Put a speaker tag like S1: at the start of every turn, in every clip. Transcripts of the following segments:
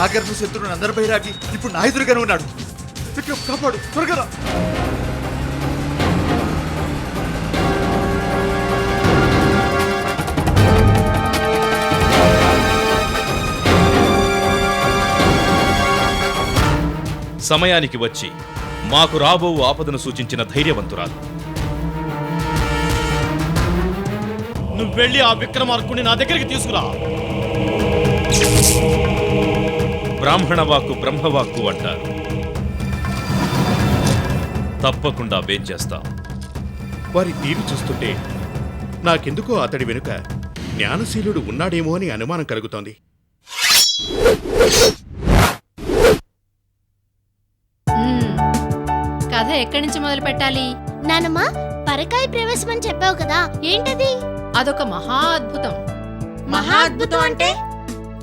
S1: ఆగర్భ శత్రువుని అందరి బైరాగి ఇప్పుడు నా ఎదురుగానే ఉన్నాడు. విక్రమ్ కాపాడు, త్వరగా రా.
S2: సమయానికి వచ్చి మాకు రాబో ఆపదను సూచించిన ధైర్యవంతురాలు.
S3: నువ్వెళ్ళి ఆ విక్రమార్కుడిని నా దగ్గరికి తీసుకురా.
S2: బ్రాహ్మణవాక్కు బ్రహ్మవాక్కు అంటారు. తప్పకుండా వేంచేస్తాం.
S4: వారి తీరు చూస్తుంటే నాకెందుకో అతడి వెనుక జ్ఞానశీలుడు ఉన్నాడేమో అని అనుమానం కలుగుతోంది.
S5: కథ ఎక్కడి నుంచి మొదలు పెట్టాలి?
S6: నానమ్మా, పరకాయ ప్రవేశం అని చెప్పావు కదా, ఏంటది?
S5: అదొక మహా అద్భుతం.
S6: మహా అద్భుతం అంటే?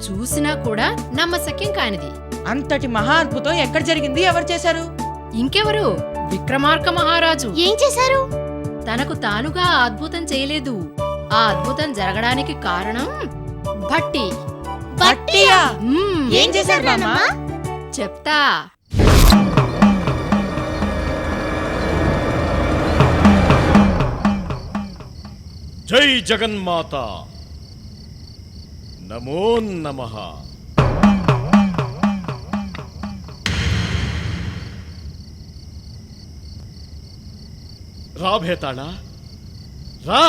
S5: చూసినా కూడా నమ్మశక్యం కానిది.
S7: అంతటి మహా అద్భుతం ఎక్కడ జరిగింది? ఎవరు చేశారు?
S5: ఇంకెవరు? విక్రమార్క మహారాజు.
S6: ఏం చేశారు?
S5: తనకు తానుగా ఆ అద్భుతం చేయలేదు. ఆ అద్భుతం జరగడానికి కారణం భట్టి.
S7: భట్టియా?
S6: ఏం చేశారు నానమ్మా?
S5: చెప్తా.
S3: జై జగన్మాత. నమో నమః. రా భేతాళా, రా.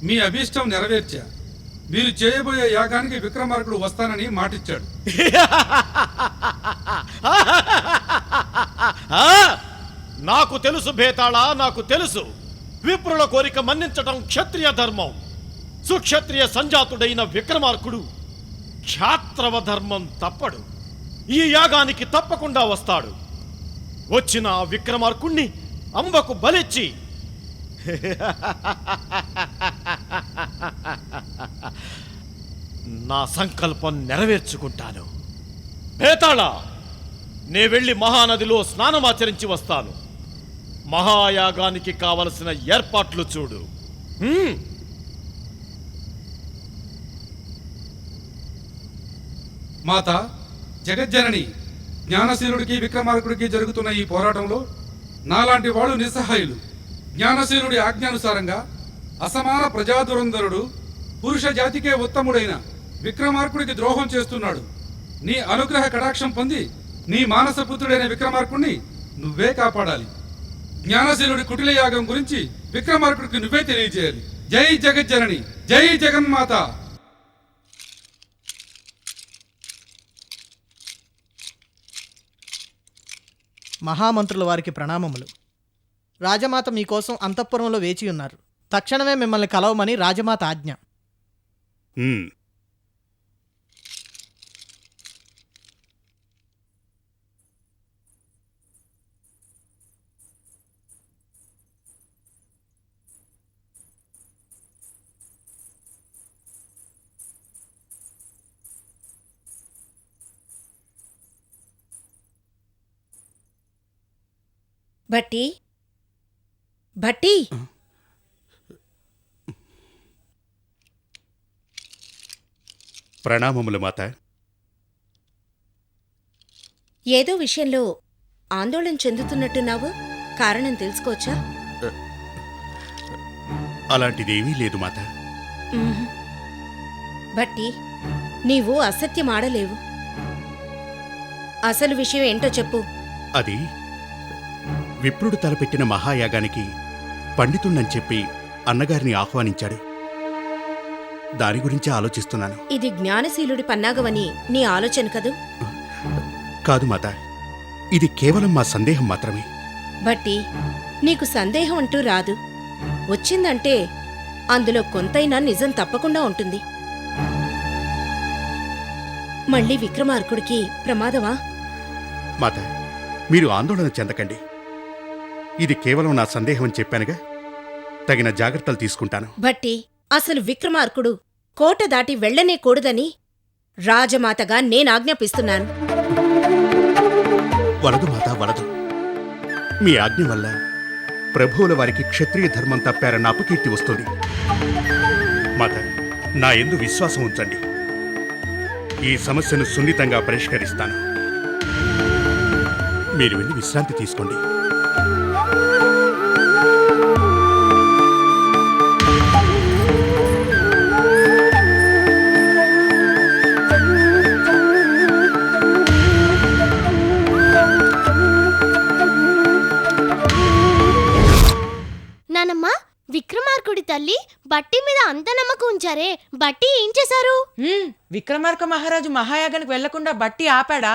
S8: మీ అభీష్టం నెరవేర్చా. మీరు చేయబోయే యాగానికి విక్రమార్కుడు వస్తానని మాటిచ్చాడు.
S3: నాకు తెలుసు భేతాళా, నాకు తెలుసు. విప్రుల కోరిక మన్నించటం క్షత్రియ ధర్మం. సుక్షత్రియ సంజాతుడైన విక్రమార్కుడు క్షాత్రవ ధర్మం తప్పడు. ఈ యాగానికి తప్పకుండా వస్తాడు. వచ్చిన ఆ విక్రమార్కుణ్ణి అంబకు బలిచ్చి నా సంకల్పం నెరవేర్చుకుంటాను. భేతాళా, నే వెళ్ళి మహానదిలో స్నానమాచరించి వస్తాను. మహాయాగానికి కావలసిన ఏర్పాట్లు చూడు.
S8: మాత, జగజ్జనని, జ్ఞానశీలుడికి విక్రమార్కుడికి జరుగుతున్న ఈ పోరాటంలో నాలాంటి వాళ్ళు నిస్సహాయులు. జ్ఞానశీలుడి ఆజ్ఞానుసారంగా అసమాన ప్రజాదురంధరుడు, పురుష జాతికే ఉత్తముడైన విక్రమార్కుడికి ద్రోహం చేస్తున్నాడు. నీ అనుగ్రహ కటాక్షం పొంది నీ మానసపుత్రుడైన విక్రమార్కుడిని నువ్వే కాపాడాలి. జ్ఞానశీలుడి కుటిల యాగం గురించి విక్రమార్కుడికి నువ్వే తెలియజేయాలి. జై జగజ్జనని, జై జగన్మాత.
S9: మహామంత్రుల వారికి ప్రణామములు. రాజమాత మీకోసం అంతఃపురంలో వేచి ఉన్నారు. తక్షణమే మిమ్మల్ని కలవమని రాజమాత ఆజ్ఞ.
S6: భట్టి, భట్టి,
S4: ప్రణామములు మాత.
S6: ఏదో విషయంలో ఆందోళన చెందుతున్నట్టున్నావు. కారణం తెలుసుకోవచ్చా?
S4: అలాంటిదేమీ లేదు మాత.
S6: భట్టి, నీవు అసత్యం ఆడలేవు. అసలు విషయం ఏంటో చెప్పు.
S4: అది విప్రుడు తలపెట్టిన మహాయాగానికి పండితుణ్ణని చెప్పి అన్నగారిని ఆహ్వానించాడు. దాని గురించి ఆలోచిస్తున్నాను.
S6: ఇది జ్ఞానశీలుడి పన్నాగవని నీ ఆలోచన కదూ?
S4: కాదు మాత, ఇది కేవలం మా సందేహం మాత్రమే.
S6: భట్టి, నీకు సందేహం అంటూ రాదు. వచ్చిందంటే అందులో కొంతైనా నిజం తప్పకుండా ఉంటుంది. మళ్ళీ విక్రమార్కుడికి ప్రమాదమా?
S4: మాత, మీరు ఆందోళన చెందకండి. ఇది కేవలం నా సందేహం అని చెప్పానుగా, తగిన జాగ్రత్తలు తీసుకుంటాను.
S6: భట్టి, అసలు విక్రమార్కుడు కోట దాటి వెళ్లనే కూడదని రాజమాతగా నేనాజ్ఞాపిస్తున్నాను.
S4: వలదు మాత, వలదు. మీ ఆజ్ఞ వల్ల ప్రభువుల వారికి క్షత్రియ ధర్మం తప్పారన్న అపకీర్తి వస్తుంది. మాత, నా యందు విశ్వాసం ఉంచండి. ఈ సమస్యను సున్నితంగా పరిష్కరిస్తాను. మీరు వెళ్ళి విశ్రాంతి తీసుకోండి.
S10: నానమ్మ, విక్రమార్కుడి తల్లి బట్టి మీద అంత నమ్మకం ఉంచారే, బట్టి ఏం చేశారు?
S7: విక్రమార్క మహారాజు మహాయాగానికి వెళ్లకుండా బట్టి ఆపాడా?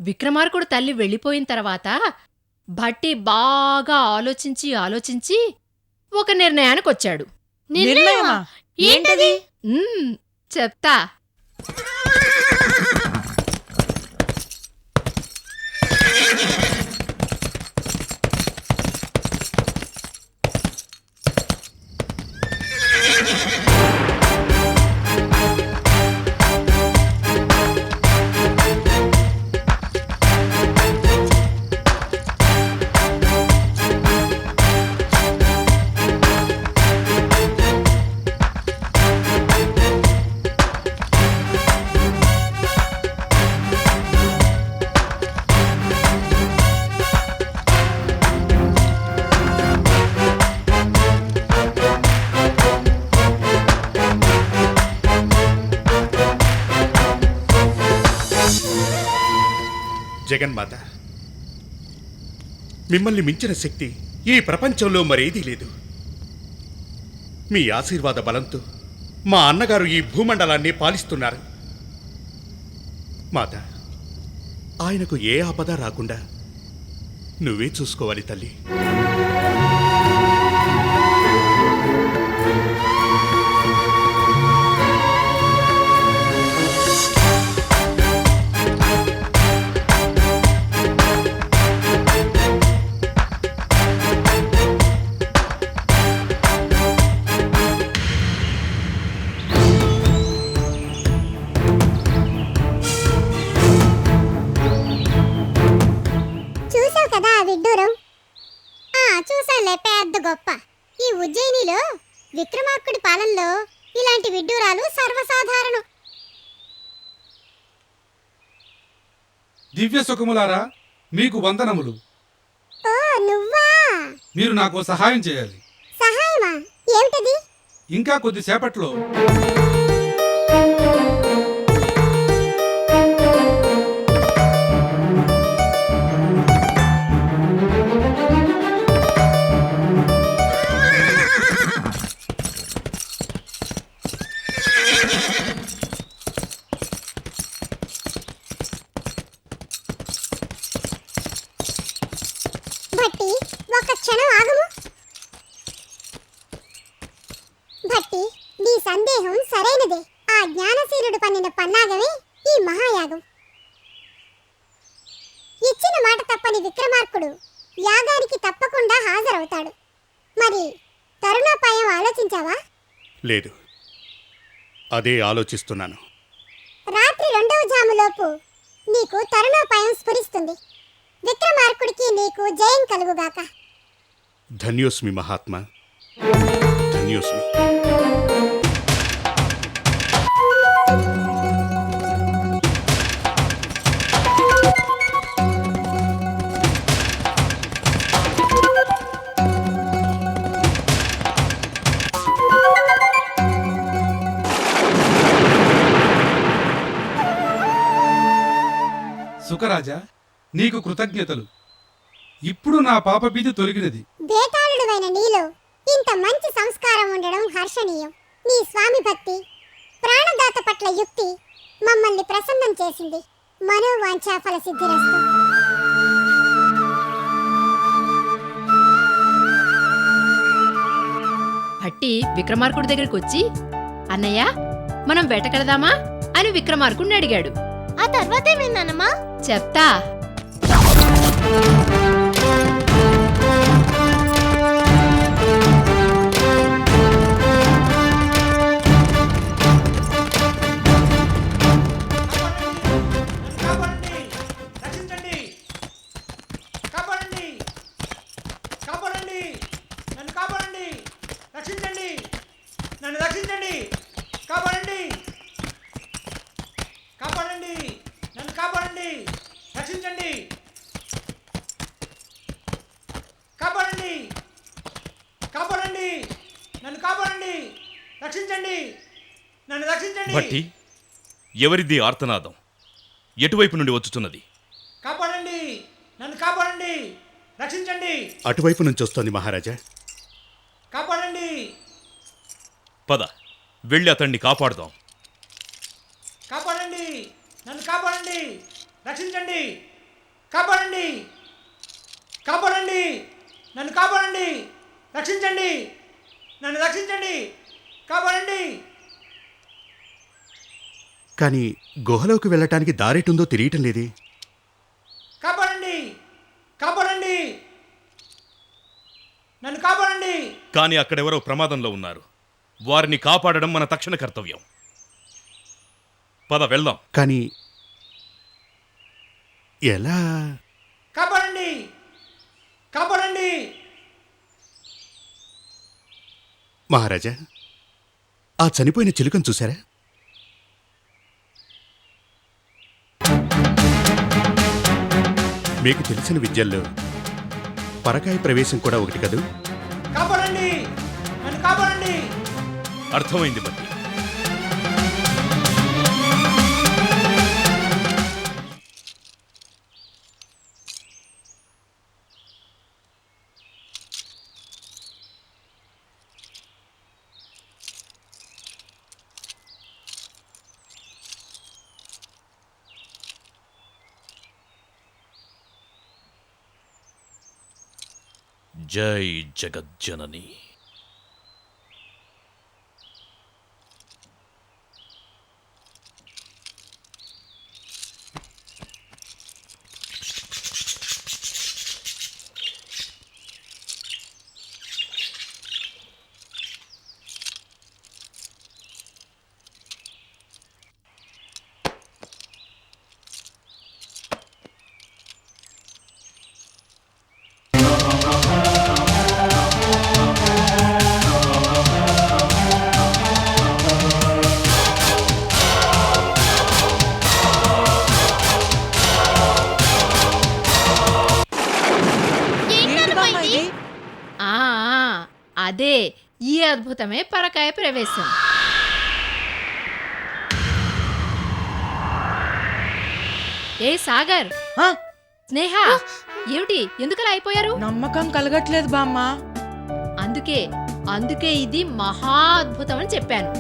S5: విక్రమార్కుడు తల్లి వెళ్ళిపోయిన తర్వాత భట్టి బాగా ఆలోచించి ఒక నిర్ణయానికొచ్చాడు.
S7: నిర్ణయమా? ఏంటది?
S5: చెప్తా.
S4: జగన్మాత, మిమ్మల్ని మించిన శక్తి ఈ ప్రపంచంలో మరేదీ లేదు. మీ ఆశీర్వాద బలంతో మా అన్నగారు ఈ భూమండలాన్ని పాలిస్తున్నారు. మాత, ఆయనకు ఏ ఆపద రాకుండా నువ్వే చూసుకోవాలి తల్లి.
S10: చూసావు కదా ఆ విడ్డూరం? చూసానులే, పెద్ద గొప్ప. ఈ ఉజ్జయినిలో విక్రమార్కుడి పాలనలో ఇలాంటి విడ్డూరాలు సర్వసాధారణం.
S8: దివ్య సుఖములారా, మీకు వందనములు.
S10: ఓ, నువ్వా?
S8: మీరు నాకు సహాయం చేయాలి.
S10: సహాయమా? ఏమిటది?
S8: ఇంకా కొద్దిసేపట్లో
S10: భట్టి, ఒక క్షణం ఆగము. భట్టి, నీ సందేహం సరైనదే. ఆ జ్ఞానశీలుడు పన్నిన పన్నాగమే ఈ మహాయాగం. ఇచ్చిన మాట తప్పని విక్రమార్కుడు యాగానికి తప్పకుండా హాజరవుతాడు. మరి తరుణోపాయం ఆలోచించావా?
S4: లేదు, అదే ఆలోచిస్తున్నాను.
S10: రాత్రి 2వ జాములోపు నీకు తరుణోపాయం స్ఫురిస్తుంది. విక్రమార్కుడికి నీకు జయం కలుగుగాక.
S4: ధన్యోస్మి మహాత్మా, ధన్యోస్మి.
S8: సుఖరాజా, నీకు కృతజ్ఞతలు. ఇప్పుడు నా పాపభీతి తొలగినది.
S10: బేతాళుడైన నీలో ఇంత మంచి సంస్కారం ఉండడం హర్షణీయం. నీ స్వామి భక్తి, ప్రాణదాత పట్ల యుక్తి మమ్మల్ని ప్రసన్నం చేసింది. మనోవాంఛా ఫల సిద్ధిరస్తు.
S5: భట్టి విక్రమార్కుడి దగ్గరికి వచ్చి, అన్నయ్య, మనం వేటకెళదామా అని విక్రమార్కుడిని అడిగాడు.
S10: ఆ తర్వాతే విన్నానమ్మా.
S5: చెప్తా.
S9: కాపాడండి, నన్ను కాపాడండి, రక్షించండి, కాపాడండి, కాపాడండి, నన్ను కాపాడండి, రక్షించండి, నన్ను రక్షించండి.
S2: భట్టి, ఎవరిది ఆర్తనాదం? ఎటువైపు నుండి వచ్చుతున్నది?
S9: కాపాడండి, నన్ను కాపాడండి, రక్షించండి,
S4: అటువైపు నుంచి వస్తోంది మహారాజా.
S9: కాపాడండి,
S2: పద, వెళ్ళి అతన్ని కాపాడుదాం.
S9: కాపాడండి, నన్ను కాపాడండి, రక్షించండి, కాపాడండి, కాపాడండి, నన్ను కాపాడండి, రక్షించండి, నన్ను రక్షించండి, కాపాడండి.
S4: కానీ గుహలోకి వెళ్ళటానికి దారేటుందో తెలియటం లేదే.
S9: కాపాడండి, కాపాడండి, నన్ను కాపాడండి.
S2: కానీ అక్కడెవరో ప్రమాదంలో ఉన్నారు. వారిని కాపాడడం మన తక్షణ కర్తవ్యం. పద, వెళ్దాం.
S4: కానీ ఎలా?
S9: కాపాడండి, కాపాడండి.
S4: మహారాజా, ఆ చనిపోయిన చిలుకను చూశారా? మీకు తెలిసిన విద్యల్లో పరకాయ ప్రవేశం కూడా ఒకటి కదూ.
S9: కాపాడండి, నన్ను కాపాడండి.
S2: అర్థమైంది భట్టి. జై జగజ్జనని.
S5: అదే ఈ అద్భుతమే పరకాయ ప్రవేశం. ఏ సాగర్, స్నేహ, ఏమిటి ఎందుకలా అయిపోయారు?
S7: నమ్మకం కలగట్లేదు బామ్మ.
S5: అందుకే అందుకే ఇది మహా అద్భుతం అని చెప్పాను.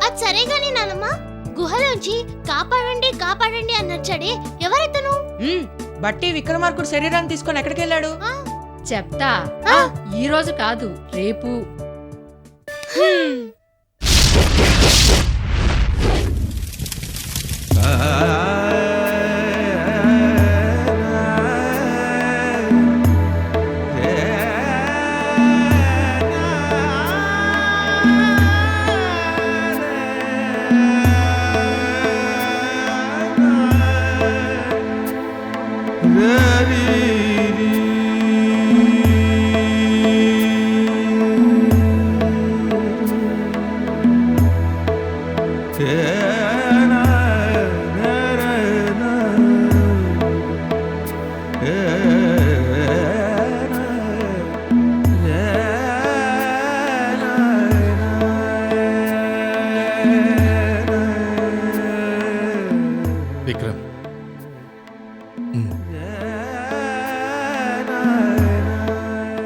S10: అది సరేగాని నానమ్మ, గుహలోంచి కాపాడండి కాపాడండి అన్నచ్చాడే, ఎవరెతను?
S7: బట్టి విక్రమార్కుడు శరీరాన్ని తీసుకొని ఎక్కడికి వెళ్ళాడు?
S5: చెప్తా. ఈ రోజు కాదు, రేపు.
S3: విక్రమ్,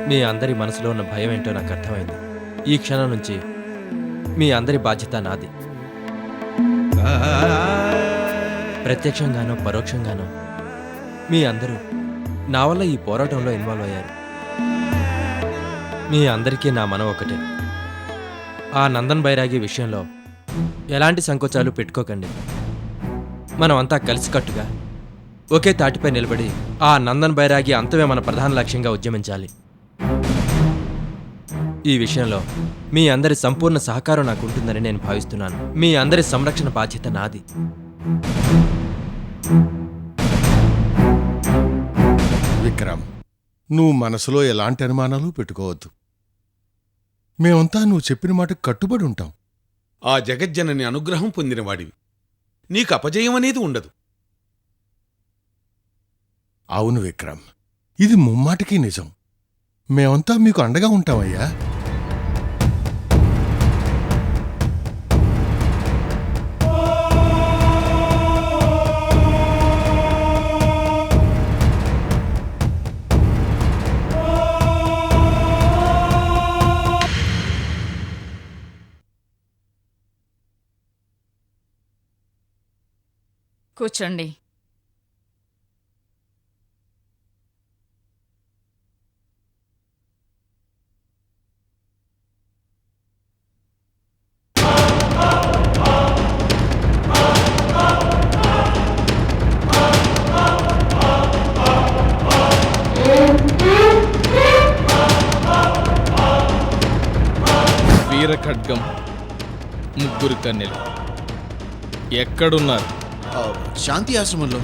S11: మీ అందరి మనసులో ఉన్న భయం ఏంటో నాకు అర్థమైంది. ఈ క్షణం నుంచి మీ అందరి బాధ్యత నాది. ప్రత్యక్షంగానో పరోక్షంగానో మీ అందరూ నా వల్ల ఈ పోరాటంలో ఇన్వాల్వ్ అయ్యారు. మీ అందరికీ నా మనం ఒకటే. ఆ నందన్ బైరాగి విషయంలో ఎలాంటి సంకోచాలు పెట్టుకోకండి. మనం అంతా కలిసికట్టుగా ఒకే తాటిపై నిలబడి ఆ నందన్ బైరాగి అంతమే మన ప్రధాన లక్ష్యంగా ఉద్యమించాలి. ఈ విషయంలో మీ అందరి సంపూర్ణ సహకారం నాకు ఉంటుందని నేను భావిస్తున్నాను. మీ అందరి సంరక్షణ బాధ్యత నాది.
S12: విక్రమ్, నువ్వు మనసులో ఎలాంటి అనుమానాలు పెట్టుకోవద్దు. మేమంతా నువ్వు చెప్పిన మాట కట్టుబడి ఉంటాం.
S13: ఆ జగజ్జనని అనుగ్రహం పొందినవాడివి. నీకు అపజయం అనేది ఉండదు.
S12: అవును విక్రమ్, ఇది ముమ్మాటికి నిజం. మేమంతా మీకు అండగా ఉంటామయ్యా.
S14: కూర్చోండి.
S3: వీరఖడ్గం, ముగ్గురు కన్నెలు ఎక్కడున్నారు?
S13: శాంతి ఆశ్రమంలో.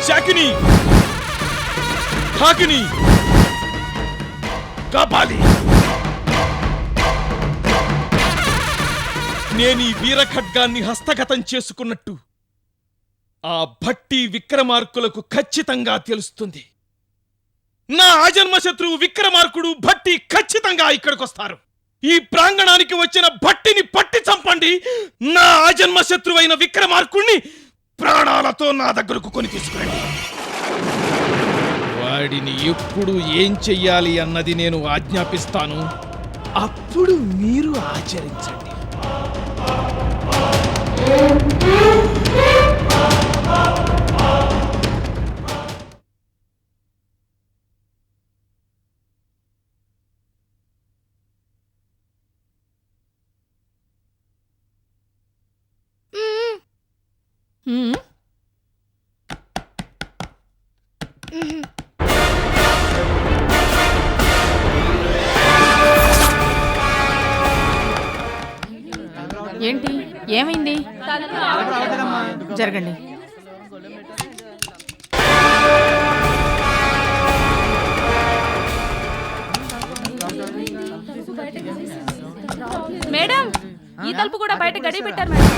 S3: శాకిని, ఠాకిని, కాపాలి. నేనీ వీరఖడ్గాన్ని హస్తగతం చేసుకున్నట్టు ఆ భట్టి విక్రమార్కులకు ఖచ్చితంగా తెలుస్తుంది. నా ఆజన్మ శత్రువు విక్రమార్కుడు భట్టి ఖచ్చితంగా ఇక్కడికొస్తారు. ఈ ప్రాంగణానికి వచ్చిన భట్టిని పట్టి చంపండి. నా ఆజన్మ శత్రువైన విక్రమార్కుణ్ణి ప్రాణాలతో నా దగ్గరకు కొని తీసుకురండి. వాడిని ఎప్పుడు ఏం చెయ్యాలి అన్నది నేను ఆజ్ఞాపిస్తాను. అప్పుడు మీరు ఆచరించండి.
S14: ఏంటి, ఏమైంది? జరగండి.
S15: మేడం, ఈ తలుపు కూడా బయట గడి పెట్టారు మేడం.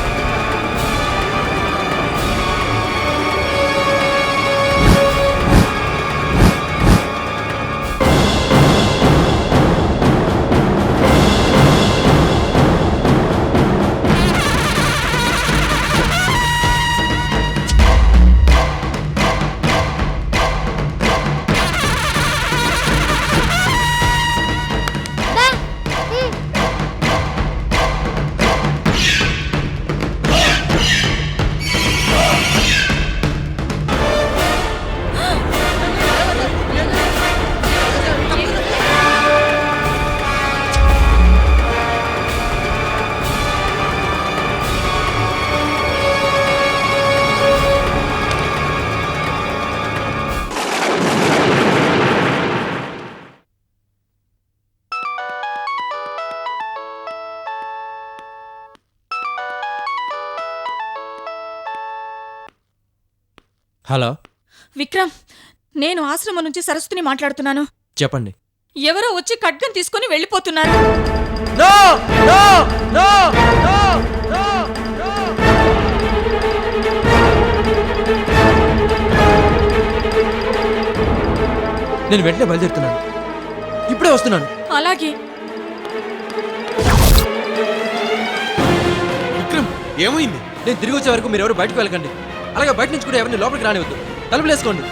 S11: హలో
S15: విక్రమ్, నేను ఆశ్రమం నుంచి సరస్వతిని మాట్లాడుతున్నాను.
S11: చెప్పండి.
S15: ఎవరో వచ్చి ఖడ్గం తీసుకుని వెళ్ళిపోతున్నారు.
S11: No no no no no no. నేను వెంటనే బయలుదేరుతున్నాను. ఇప్పుడే వస్తున్నాను.
S15: అలాగే.
S13: విక్రమ్, ఏమైంది?
S11: నేను తిరిగి వచ్చే వరకు మీరు ఎవరు బయటకు వెళ్ళకండి. అలాగే బయట నుంచి కూడా ఎవరిని లోపలికి రానివద్దు. తలుపులు వేసుకోండి.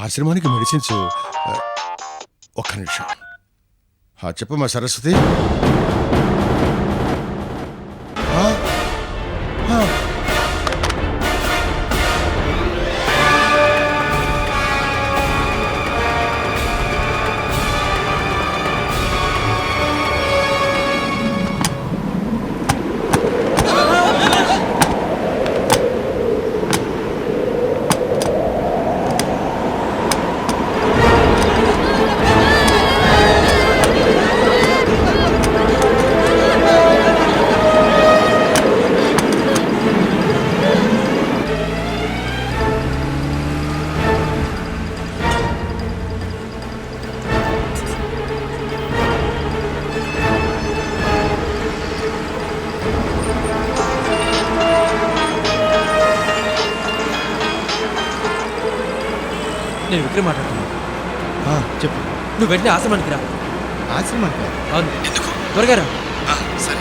S12: ఆశ్రమానికి మెడిసిన్స్ ఒక్క నిమిషం. చెప్పమ్మా సరస్వతి.
S11: నేను విక్రమ్ మాట్లాడుతున్నాను.
S1: చెప్పు.
S11: నువ్వు వెంటనే ఆశ్రమానికి రా.
S1: ఆశ్రమానికి?
S11: అవును. త్వరగా రా.
S1: సరే.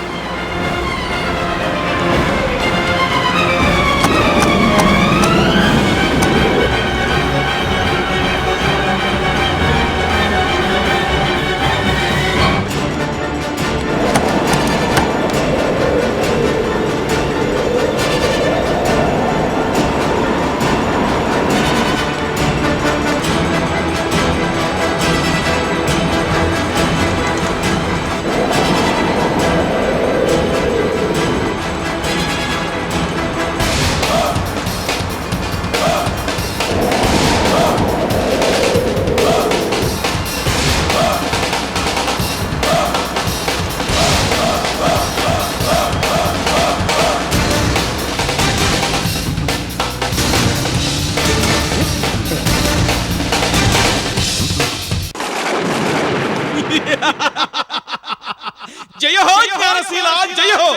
S3: జయ హో జ్ఞానశీల, జయ హో.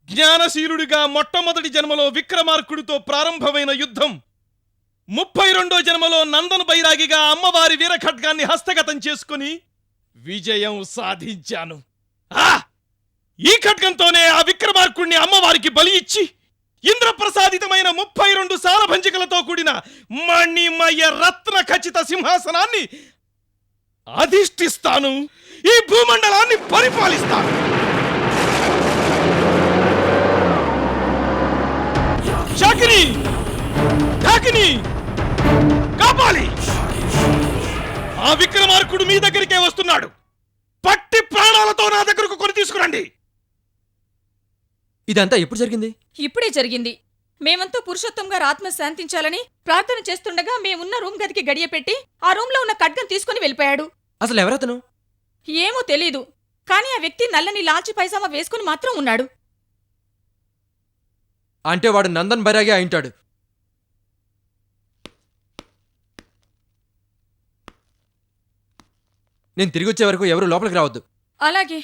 S3: జ్ఞానశీలుడిగా మొట్టమొదటి జన్మలో విక్రమార్కుడితో ప్రారంభమైన యుద్ధం 32వ జన్మలో నందన్ బైరాగిగా అమ్మవారి వీరఖడ్గాన్ని హస్తగతం చేసుకుని విజయం సాధించాను. ఈ ఖడ్గంతోనే ఆ విక్రమార్కుడిని అమ్మవారికి బలి ఇచ్చి ఇంద్రప్రసాదితమైన 32 సారభంజికలతో కూడిన మణిమయ రత్న ఖచ్చిత సింహాసనాన్ని అధిష్ఠిస్తాను. ఈ భూమండలాన్ని పరిపాలిస్తాను. శాకిని, ఢాకిని, కాపాలి. ఆ విక్రమార్కుడు మీ దగ్గరికే వస్తున్నాడు. పట్టి ప్రాణాలతో నా దగ్గరకు కొని తీసుకురండి.
S11: ఇదంతా ఎప్పుడు జరిగింది?
S15: ఇప్పుడే జరిగింది. మేమంతా పురుషోత్తం గారు ఆత్మ శాంతించాలని ప్రార్థన చేస్తుండగా మేమున్న రూమ్ గదికి గడియ పెట్టి ఆ రూమ్ లో ఉన్న ఖడ్గం తీసుకుని వెళ్ళిపోయాడు.
S11: అసలు ఎవరతను?
S15: ఏమో తెలీదు, కానీ ఆ వ్యక్తి నల్లని లాల్చి పైజామా వేసుకుని మాత్రం ఉన్నాడు.
S11: అంటే వాడు నందన్ బైరాగి అయింటాడు. నేను తిరిగి వచ్చే వరకు ఎవరు లోపలికి రావద్దు.
S15: అలాగే.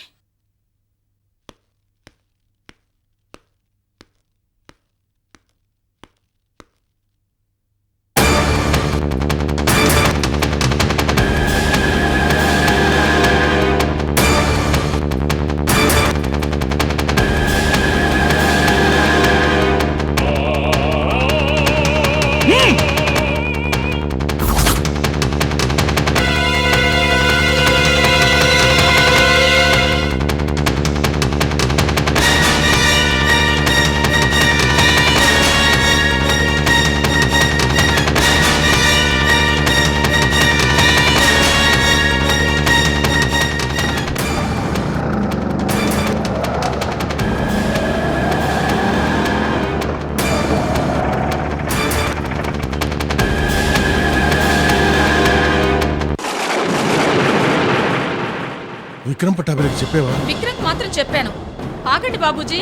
S12: విక్రమ్ పట్టాభికి చెప్పేవా?
S15: విక్రమ్ మాత్రం చెప్పాను. ఆగండి బాబూజీ.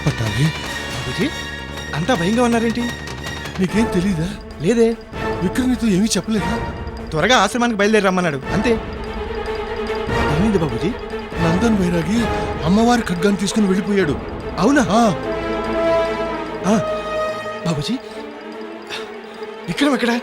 S12: పట్టాభి,
S16: బాబూజీ అంతా భయంగా ఉన్నారేంటి?
S12: నీకేం తెలీదా?
S16: లేదే.
S12: విక్రమ్ నీతో ఏమీ చెప్పలేదా?
S16: త్వరగా ఆశ్రమానికి బయలుదేరి రమ్మన్నాడు అంతే. ఏమైంది బాబూజీ?
S12: నందన్ బైరాగి అమ్మవారి ఖడ్గాన్ని తీసుకుని వెళ్ళిపోయాడు.
S16: అవునా? బాబూజీ విక్రమ్ ఎక్కడా?